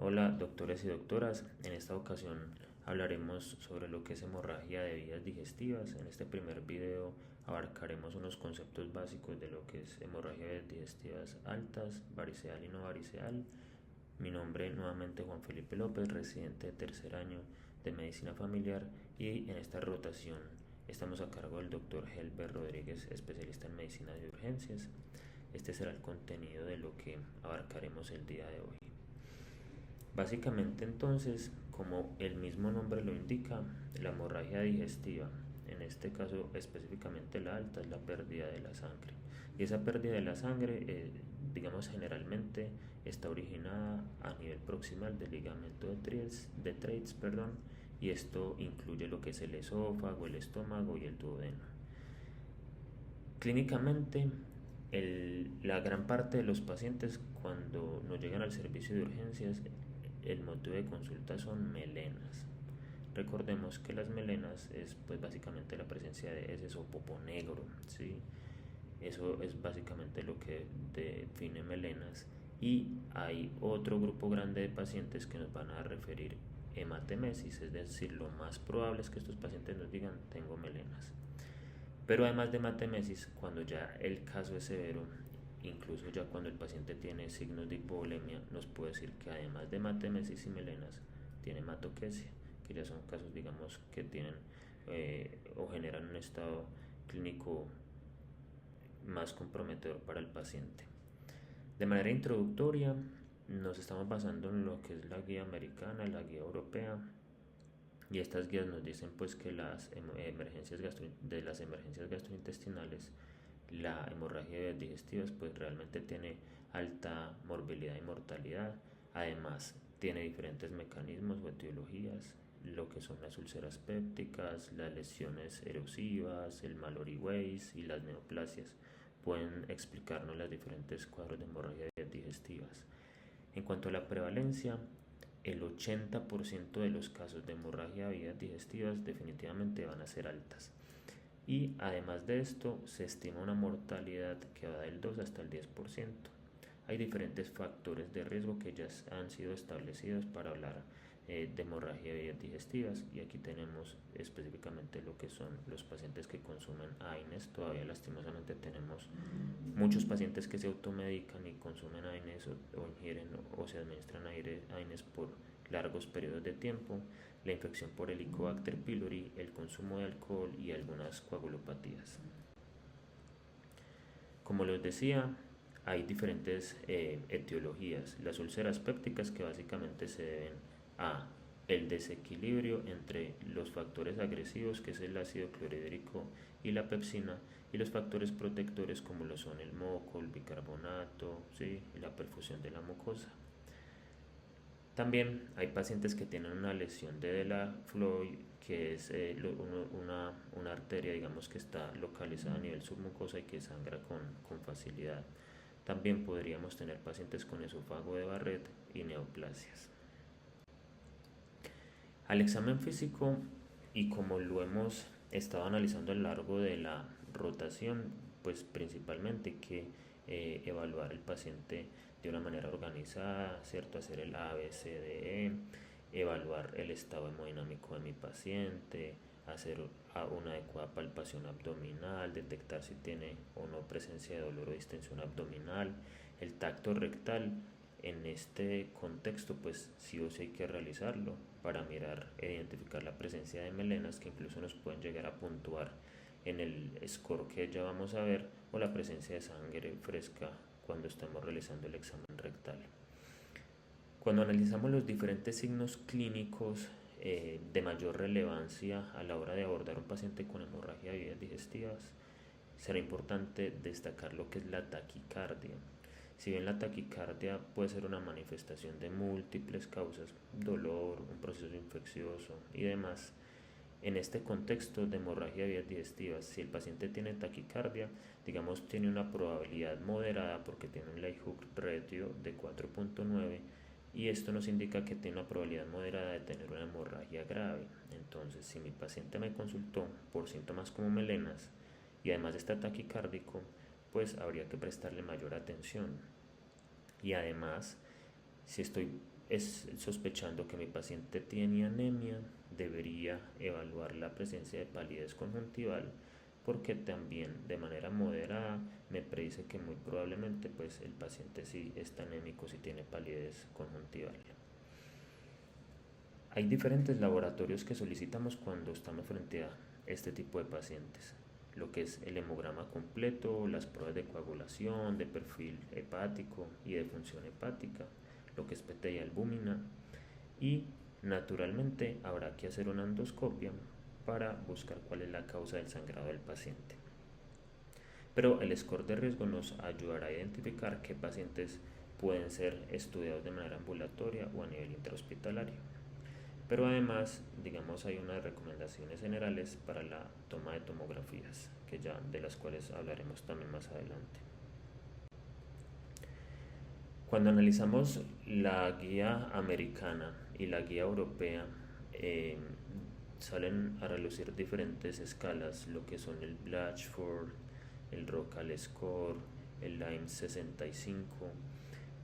Hola, doctores y doctoras. En esta ocasión hablaremos sobre lo que es hemorragia de vías digestivas. En este primer video abarcaremos unos conceptos básicos de lo que es hemorragia de vías digestivas altas, variceal y no variceal. Mi nombre nuevamente Juan Felipe López, residente de tercer año de medicina familiar, y en esta rotación estamos a cargo del doctor Helber Rodríguez, especialista en medicina de urgencias. Este será el contenido de lo que abarcaremos el día de hoy. Básicamente entonces, como el mismo nombre lo indica, la hemorragia digestiva, en este caso específicamente la alta, es la pérdida de la sangre. Y esa pérdida de la sangre, digamos generalmente, está originada a nivel proximal del ligamento de Treitz, perdón, y esto incluye lo que es el esófago, el estómago y el duodeno. Clínicamente, la gran parte de los pacientes cuando nos llegan al servicio de urgencias, el motivo de consulta son melenas. Recordemos que las melenas es pues básicamente la presencia de heces o popó negro, ¿sí? Eso es básicamente lo que define melenas. Y hay otro grupo grande de pacientes que nos van a referir hematemesis, es decir, lo más probable es que estos pacientes nos digan tengo melenas. Pero además de hematemesis, cuando ya el caso es severo, incluso ya cuando el paciente tiene signos de hipovolemia, nos puede decir que además de hematemesis y melenas, tiene hematoquesia, que ya son casos, digamos, que tienen o generan un estado clínico más comprometedor para el paciente. De manera introductoria, nos estamos basando en lo que es la guía americana, la guía europea, y estas guías nos dicen pues que de las emergencias gastrointestinales, la hemorragia de vías digestivas pues realmente tiene alta morbilidad y mortalidad. Además tiene diferentes mecanismos o etiologías, lo que son las úlceras pépticas, las lesiones erosivas, el Mallory Weiss y las neoplasias pueden explicarnos los diferentes cuadros de hemorragia de vías digestivas. En cuanto a la prevalencia, el 80% de los casos de hemorragia de vías digestivas definitivamente van a ser altas. Y además de esto, se estima una mortalidad que va del 2 hasta el 10%. Hay diferentes factores de riesgo que ya han sido establecidos para hablar de hemorragia de vías digestivas, y aquí tenemos específicamente lo que son los pacientes que consumen AINES. Todavía lastimosamente tenemos muchos pacientes que se automedican y consumen AINES o ingieren o se administran AINES por largos periodos de tiempo, la infección por Helicobacter pylori, el consumo de alcohol y algunas coagulopatías. Como les decía, hay diferentes etiologías. Las úlceras pépticas, que básicamente se deben a el desequilibrio entre los factores agresivos, que es el ácido clorhídrico y la pepsina, y los factores protectores como lo son el moco, el bicarbonato, ¿sí? Y la perfusión de la mucosa. También hay pacientes que tienen una lesión de la Floyd, que es una arteria, digamos, que está localizada a nivel submucosa y que sangra con facilidad. También podríamos tener pacientes con esófago de Barrett y neoplasias. Al examen físico, y como lo hemos estado analizando a lo largo de la rotación, pues principalmente hay que evaluar el paciente de una manera organizada, ¿cierto? Hacer el ABCDE, evaluar el estado hemodinámico de mi paciente, hacer una adecuada palpación abdominal, detectar si tiene o no presencia de dolor o distensión abdominal, el tacto rectal. En este contexto pues sí o sí hay que realizarlo para mirar e identificar la presencia de melenas, que incluso nos pueden llegar a puntuar en el score que ya vamos a ver, o la presencia de sangre fresca cuando estamos realizando el examen rectal. Cuando analizamos los diferentes signos clínicos de mayor relevancia a la hora de abordar un paciente con hemorragia de vías digestivas, será importante destacar lo que es la taquicardia. Si bien la taquicardia puede ser una manifestación de múltiples causas, dolor, un proceso infeccioso y demás, en este contexto de hemorragia de vías digestivas, si el paciente tiene taquicardia, digamos, tiene una probabilidad moderada porque tiene un Ley-Hook ratio de 4.9, y esto nos indica que tiene una probabilidad moderada de tener una hemorragia grave. Entonces, si mi paciente me consultó por síntomas como melenas y además está taquicárdico, pues habría que prestarle mayor atención. Y además, si estoy sospechando que mi paciente tiene anemia, debería evaluar la presencia de palidez conjuntival, porque también de manera moderada me predice que muy probablemente pues el paciente sí está anémico, si tiene palidez conjuntival. Hay diferentes laboratorios que solicitamos cuando estamos frente a este tipo de pacientes, lo que es el hemograma completo, las pruebas de coagulación, de perfil hepático y de función hepática, lo que es PET y albúmina, y naturalmente habrá que hacer una endoscopia para buscar cuál es la causa del sangrado del paciente. Pero el score de riesgo nos ayudará a identificar qué pacientes pueden ser estudiados de manera ambulatoria o a nivel intrahospitalario. Pero además, digamos, hay unas recomendaciones generales para la toma de tomografías, de las cuales hablaremos también más adelante. Cuando analizamos la guía americana y la guía europea, salen a relucir diferentes escalas, lo que son el Blatchford, el Rocal Score, el Lyme 65,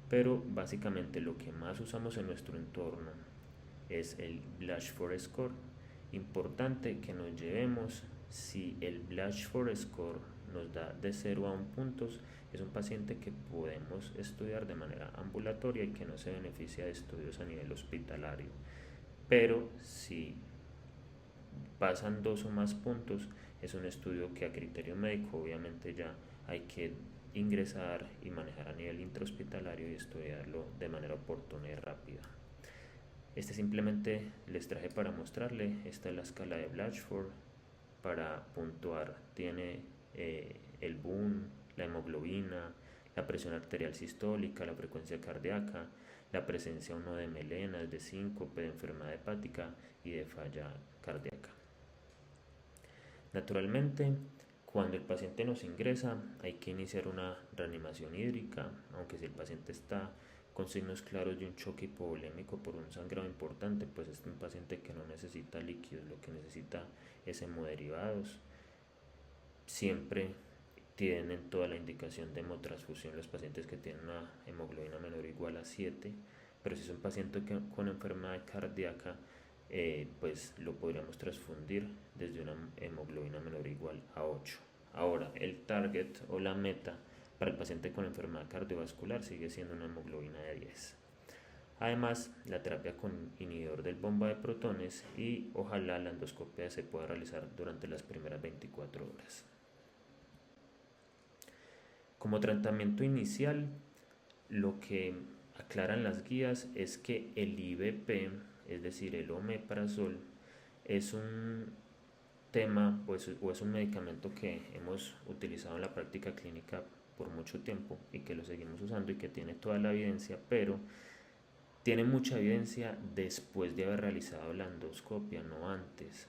pero básicamente lo que más usamos en nuestro entorno es el Blatchford Score. Importante que nos llevemos, si el Blatchford Score nos da de 0 a 1 puntos, es un paciente que podemos estudiar de manera ambulatoria y que no se beneficia de estudios a nivel hospitalario. Pero si pasan 2 o más puntos, es un estudio que a criterio médico obviamente ya hay que ingresar y manejar a nivel intrahospitalario y estudiarlo de manera oportuna y rápida. Simplemente les traje para mostrarle. Esta es la escala de Blatchford para puntuar. Tiene el BUN, la hemoglobina, la presión arterial sistólica, la frecuencia cardíaca, la presencia o no de melenas, de síncope, de enfermedad hepática y de falla cardíaca. Naturalmente, cuando el paciente nos ingresa, hay que iniciar una reanimación hídrica, aunque si el paciente está con signos claros de un choque hipovolémico por un sangrado importante, pues es un paciente que no necesita líquidos, lo que necesita es hemoderivados. Siempre tienen toda la indicación de hemotransfusión los pacientes que tienen una hemoglobina menor o igual a 7, pero si es un paciente con enfermedad cardíaca, pues lo podríamos transfundir desde una hemoglobina menor o igual a 8. Ahora, el target o la meta para el paciente con enfermedad cardiovascular sigue siendo una hemoglobina de 10. Además, la terapia con inhibidor del bomba de protones y ojalá la endoscopia se pueda realizar durante las primeras 24 horas. Como tratamiento inicial, lo que aclaran las guías es que el IVP, es decir, el omeprazol, es un tema pues, o es un medicamento que hemos utilizado en la práctica clínica por mucho tiempo y que lo seguimos usando y que tiene toda la evidencia, pero tiene mucha evidencia después de haber realizado la endoscopia, no antes.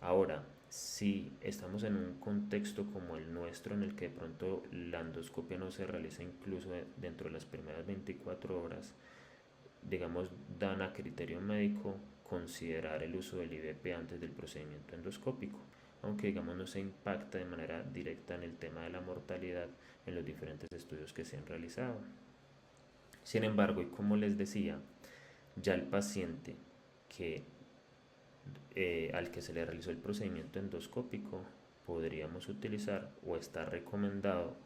Ahora, si estamos en un contexto como el nuestro, en el que de pronto la endoscopia no se realiza incluso dentro de las primeras 24 horas, digamos, dan a criterio médico considerar el uso del IVP antes del procedimiento endoscópico, aunque digamos no se impacta de manera directa en el tema de la mortalidad en los diferentes estudios que se han realizado. Sin embargo, y como les decía, ya el paciente al que se le realizó el procedimiento endoscópico podríamos utilizar o está recomendado,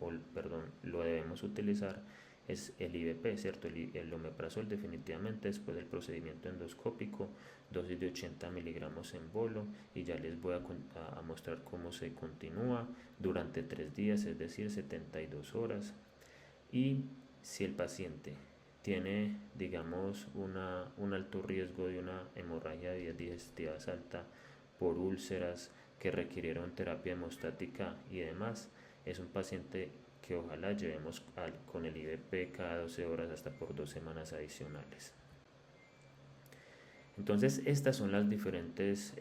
lo debemos utilizar, es el IVP, ¿cierto? El omeprazol definitivamente después del procedimiento endoscópico, dosis de 80 miligramos en bolo, y ya les voy a mostrar cómo se continúa durante 3 días, es decir, 72 horas. Y si el paciente tiene, digamos, un alto riesgo de una hemorragia de vías digestivas alta por úlceras que requirieron terapia hemostática y demás, es un paciente que ojalá llevemos con el IVP cada 12 horas hasta por 2 semanas adicionales. Entonces, estas son las diferentes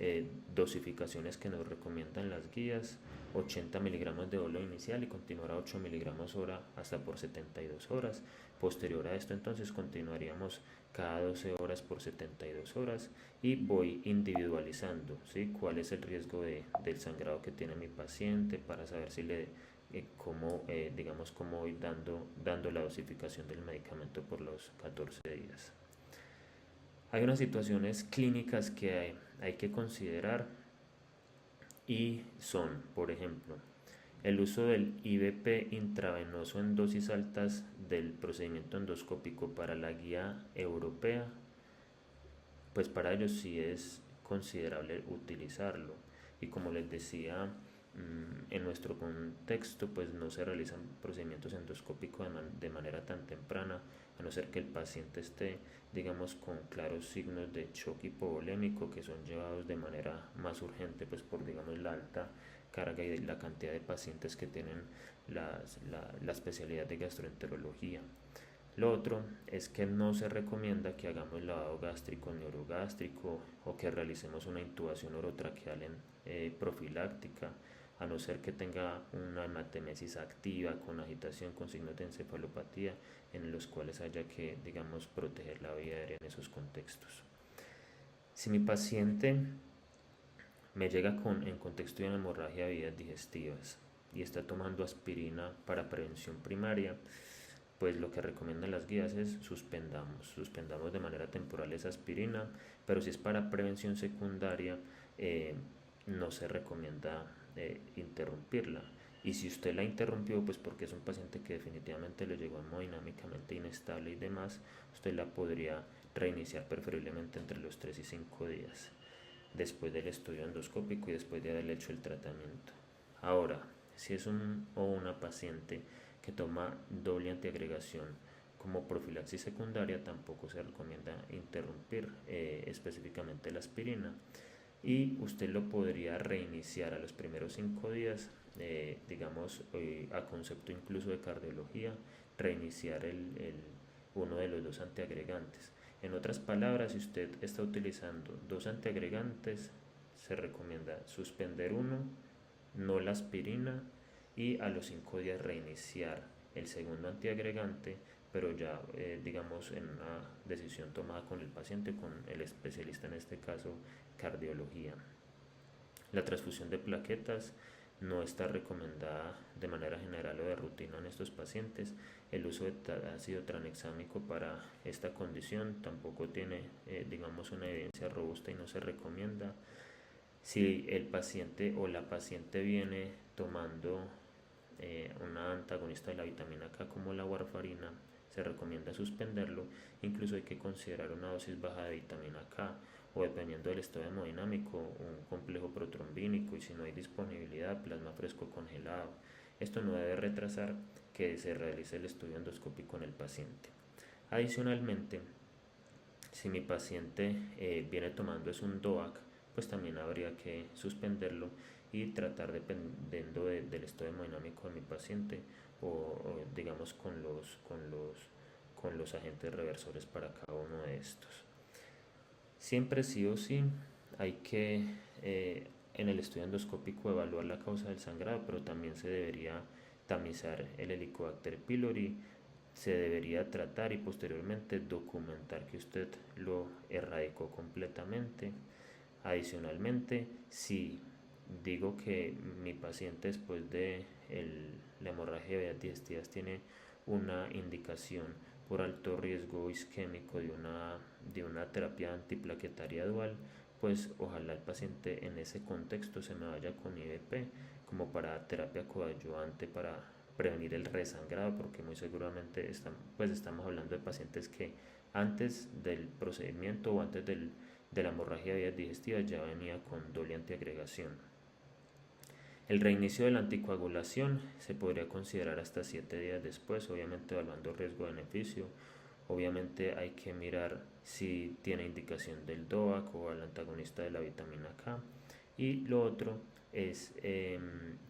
dosificaciones que nos recomiendan las guías: 80 miligramos de bolo inicial y continuar a 8 miligramos hora hasta por 72 horas. Posterior a esto, entonces, continuaríamos cada 12 horas por 72 horas y voy individualizando, ¿sí?, cuál es el riesgo del sangrado que tiene mi paciente para saber si cómo voy dando la dosificación del medicamento por los 14 días. Hay unas situaciones clínicas que hay que considerar y son, por ejemplo, el uso del IVP intravenoso en dosis altas del procedimiento endoscópico para la guía europea, pues para ellos sí es considerable utilizarlo. Y como les decía, en nuestro contexto pues no se realizan procedimientos endoscópicos de manera tan temprana, a no ser que el paciente esté, digamos, con claros signos de shock hipovolémico que son llevados de manera más urgente, pues por, digamos, la alta carga y la cantidad de pacientes que tienen la especialidad de gastroenterología. Lo otro es que no se recomienda que hagamos lavado gástrico neurogástrico o que realicemos una intubación orotraqueal profiláctica, a no ser que tenga una hematemesis activa con agitación con signos de encefalopatía, en los cuales haya que, digamos, proteger la vía aérea en esos contextos. Si mi paciente me llega en contexto de una hemorragia de vías digestivas y está tomando aspirina para prevención primaria, pues lo que recomiendan las guías es suspendamos de manera temporal esa aspirina, pero si es para prevención secundaria, no se recomienda interrumpirla. Y si usted la interrumpió, pues porque es un paciente que definitivamente le llegó hemodinámicamente inestable y demás, usted la podría reiniciar preferiblemente entre los 3 y 5 días después del estudio endoscópico y después de haberle hecho el tratamiento. Ahora, si es un o una paciente que toma doble antiagregación como profilaxis secundaria, tampoco se recomienda interrumpir específicamente la aspirina y usted lo podría reiniciar a los primeros 5 días, digamos, a concepto incluso de cardiología, reiniciar uno de los dos antiagregantes. En otras palabras, si usted está utilizando dos antiagregantes, se recomienda suspender uno, no la aspirina, y a los 5 días reiniciar el segundo antiagregante, pero ya digamos en una decisión tomada con el paciente, con el especialista, en este caso cardiología. La transfusión de plaquetas no está recomendada de manera general o de rutina en estos pacientes. El uso de ácido tranexámico para esta condición tampoco tiene, digamos, una evidencia robusta y no se recomienda. Si el paciente o la paciente viene tomando una antagonista de la vitamina K como la warfarina, se recomienda suspenderlo. Incluso hay que considerar una dosis baja de vitamina K o, dependiendo del estado hemodinámico, un complejo protrombínico, y si no hay disponibilidad, plasma fresco congelado. Esto no debe retrasar que se realice el estudio endoscópico en el paciente. Adicionalmente, si mi paciente viene tomando es un DOAC, pues también habría que suspenderlo y tratar, dependiendo del estado hemodinámico de mi paciente, o digamos con los agentes reversores para cada uno de estos. Siempre sí o sí hay que en el estudio endoscópico evaluar la causa del sangrado, pero también se debería tamizar el Helicobacter pylori, se debería tratar y posteriormente documentar que usted lo erradicó completamente. Adicionalmente, si digo que mi paciente después de la hemorragia de vías digestivas tiene una indicación por alto riesgo isquémico de una terapia antiplaquetaria dual, pues ojalá el paciente en ese contexto se me vaya con IVP como para terapia coadyuvante para prevenir el resangrado, porque muy seguramente estamos hablando de pacientes que antes del procedimiento o antes de la hemorragia de vías digestivas ya venía con doble antiagregación. El reinicio de la anticoagulación se podría considerar hasta 7 días después, obviamente evaluando riesgo-beneficio. Obviamente hay que mirar si tiene indicación del DOAC o al antagonista de la vitamina K. Y lo otro es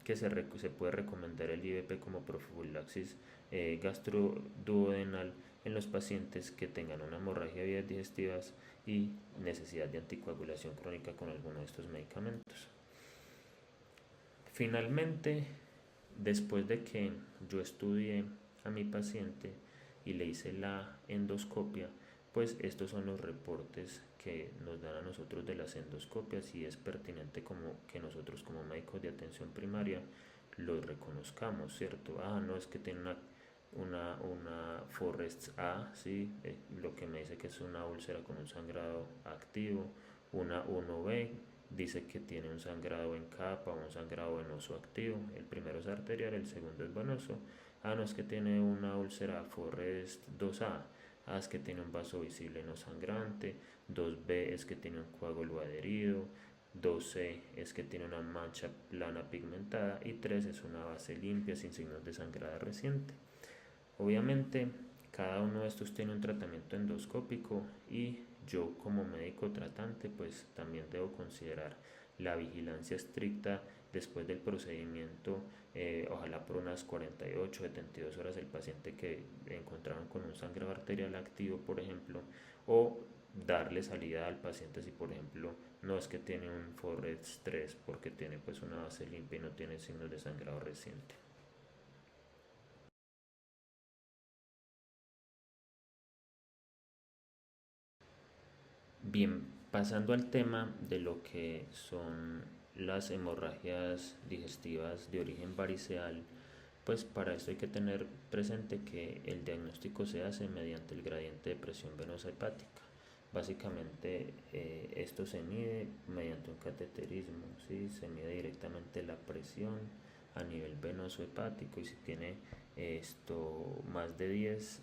que se puede recomendar el IVP como profilaxis gastroduodenal en los pacientes que tengan una hemorragia de vías digestivas y necesidad de anticoagulación crónica con alguno de estos medicamentos. Finalmente, después de que yo estudié a mi paciente y le hice la endoscopia, pues estos son los reportes que nos dan a nosotros de las endoscopias, y es pertinente como que nosotros como médicos de atención primaria los reconozcamos, ¿cierto? No es que tiene una Forrest A, ¿sí? Lo que me dice que es una úlcera con un sangrado activo. Una 1B dice que tiene un sangrado en capa o un sangrado venoso activo. El primero es arterial, el segundo es venoso. A no es que tiene una úlcera Forrest 2A. A es que tiene un vaso visible no sangrante. 2B es que tiene un coágulo adherido. 2C es que tiene una mancha plana pigmentada y 3 es una base limpia sin signos de sangrado reciente. Obviamente cada uno de estos tiene un tratamiento endoscópico y yo como médico tratante pues también debo considerar la vigilancia estricta después del procedimiento, ojalá por unas 48, 72 horas el paciente que encontraron con un sangrado arterial activo, por ejemplo, o darle salida al paciente si por ejemplo no es que tiene un Forrest 3 porque tiene pues una base limpia y no tiene signos de sangrado reciente. Bien, pasando al tema de lo que son las hemorragias digestivas de origen variceal, pues para esto hay que tener presente que el diagnóstico se hace mediante el gradiente de presión venosa hepática. Básicamente esto se mide mediante un cateterismo, ¿sí? Se mide directamente la presión a nivel venoso hepático y si tiene esto más de 10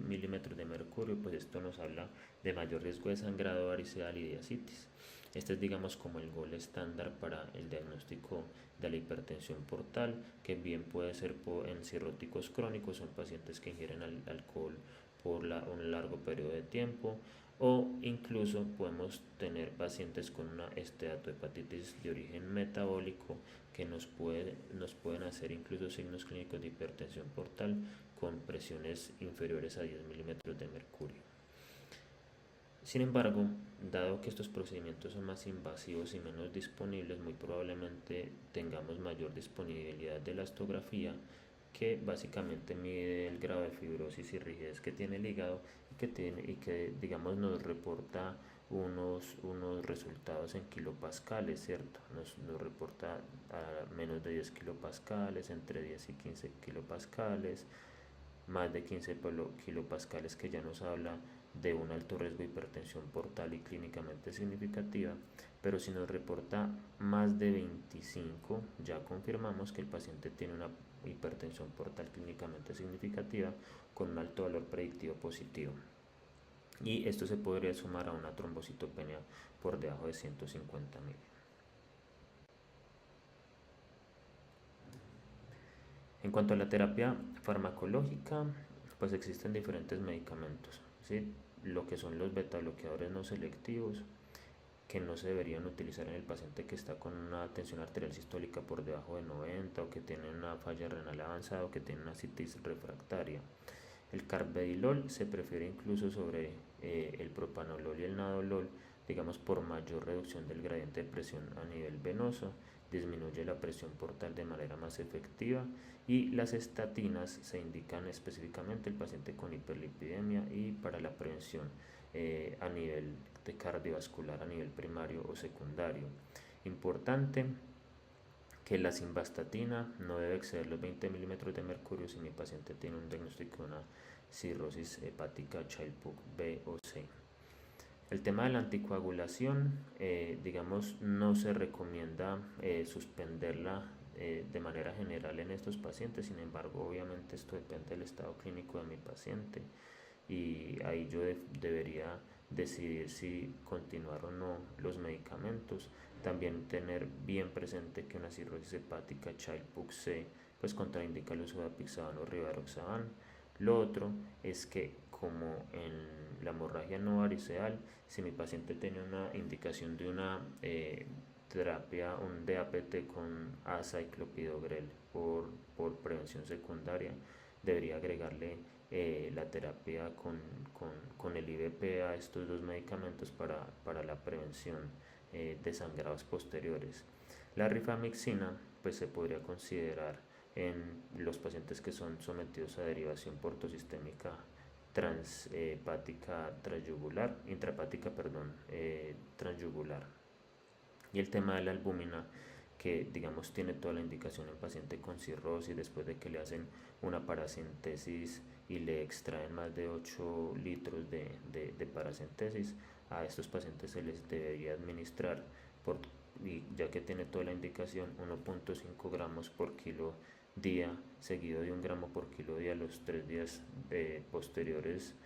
milímetros de mercurio, pues esto nos habla de mayor riesgo de sangrado variceal y de ascitis. Este es digamos como el gol estándar para el diagnóstico de la hipertensión portal, que bien puede ser en cirróticos crónicos, son pacientes que ingieren alcohol por un largo periodo de tiempo, o incluso podemos tener pacientes con una esteatohepatitis de origen metabólico que nos pueden hacer incluso signos clínicos de hipertensión portal con presiones inferiores a 10 milímetros de mercurio. Sin embargo, dado que estos procedimientos son más invasivos y menos disponibles, muy probablemente tengamos mayor disponibilidad de la elastografía, que básicamente mide el grado de fibrosis y rigidez que tiene el hígado y que digamos nos reporta unos resultados en kilopascales, ¿cierto? Nos reporta a menos de 10 kilopascales, entre 10 y 15 kilopascales, más de 15 kilopascales, que ya nos habla de un alto riesgo de hipertensión portal y clínicamente significativa, pero si nos reporta más de 25, ya confirmamos que el paciente tiene una hipertensión portal clínicamente significativa con un alto valor predictivo positivo. Y esto se podría sumar a una trombocitopenia por debajo de 150.000. En cuanto a la terapia farmacológica, pues existen diferentes medicamentos, ¿sí? Lo que son los beta bloqueadores no selectivos, que no se deberían utilizar en el paciente que está con una tensión arterial sistólica por debajo de 90 o que tiene una falla renal avanzada o que tiene una citis refractaria. El carvedilol se prefiere incluso sobre el propanolol y el nadolol, digamos por mayor reducción del gradiente de presión a nivel venoso, disminuye la presión portal de manera más efectiva, y las estatinas se indican específicamente el paciente con hiperlipidemia y para la prevención a nivel de cardiovascular a nivel primario o secundario. Importante que la simvastatina no debe exceder los 20 milímetros de mercurio si mi paciente tiene un diagnóstico de una cirrosis hepática Child-Pugh B o C. El tema de la anticoagulación, digamos, no se recomienda suspenderla de manera general en estos pacientes. Sin embargo, obviamente esto depende del estado clínico de mi paciente y ahí yo debería decidir si continuar o no los medicamentos. También tener bien presente que una cirrosis hepática Child-Pugh C pues contraindica el uso de apixaban o rivaroxaban. Lo otro es que como en la hemorragia no variceal, si mi paciente tiene una indicación de una terapia, un DAPT con azaciclopridogrel por prevención secundaria, debería agregarle la terapia con el IVP a estos dos medicamentos para la prevención de sangrados posteriores. La rifamixina pues se podría considerar en los pacientes que son sometidos a derivación portosistémica transhepática transyugular, intrahepática, perdón, transyugular. Y el tema de la albúmina, que digamos tiene toda la indicación en paciente con cirrosis después de que le hacen una paracentesis y le extraen más de 8 litros de paracentesis. A estos pacientes se les debería administrar, y ya que tiene toda la indicación, 1.5 gramos por kilo día, seguido de 1 gramo por kilo día los 3 días posteriores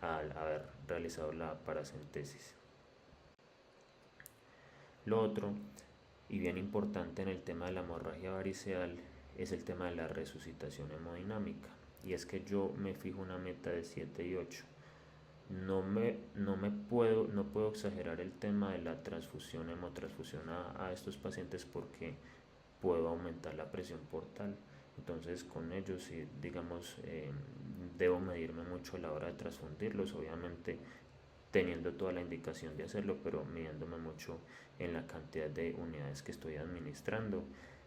al haber realizado la paracentesis. Lo otro, y bien importante en el tema de la hemorragia variceal, es el tema de la resucitación hemodinámica. Y es que yo me fijo una meta de 7 y 8. No puedo exagerar el tema de la transfusión, hemotransfusión a estos pacientes porque puedo aumentar la presión portal. Entonces con ellos, sí, digamos, debo medirme mucho a la hora de transfundirlos, obviamente teniendo toda la indicación de hacerlo, pero midiéndome mucho en la cantidad de unidades que estoy administrando.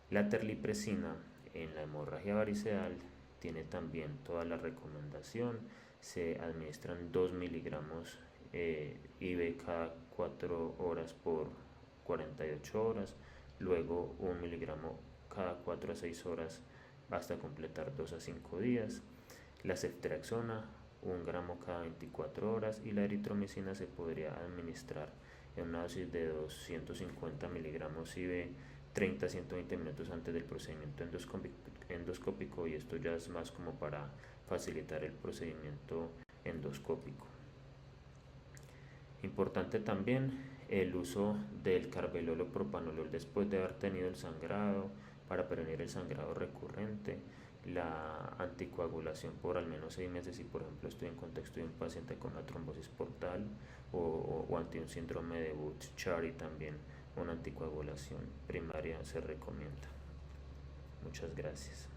La terlipresina en la hemorragia variceal tiene también toda la recomendación. Se administran 2 miligramos IV cada 4 horas por 48 horas, luego 1 miligramo cada 4 a 6 horas hasta completar 2 a 5 días. La ceftriaxona 1 gramo cada 24 horas, y la eritromicina se podría administrar en una dosis de 250 miligramos IV 30 a 120 minutos antes del procedimiento endoscópico, y esto ya es más como para facilitar el procedimiento endoscópico. Importante también el uso del carvedilol o propanolol después de haber tenido el sangrado para prevenir el sangrado recurrente, la anticoagulación por al menos 6 meses si por ejemplo estoy en contexto de un paciente con una trombosis portal o ante un síndrome de Budd-Chiari, también una anticoagulación primaria se recomienda. Muchas gracias.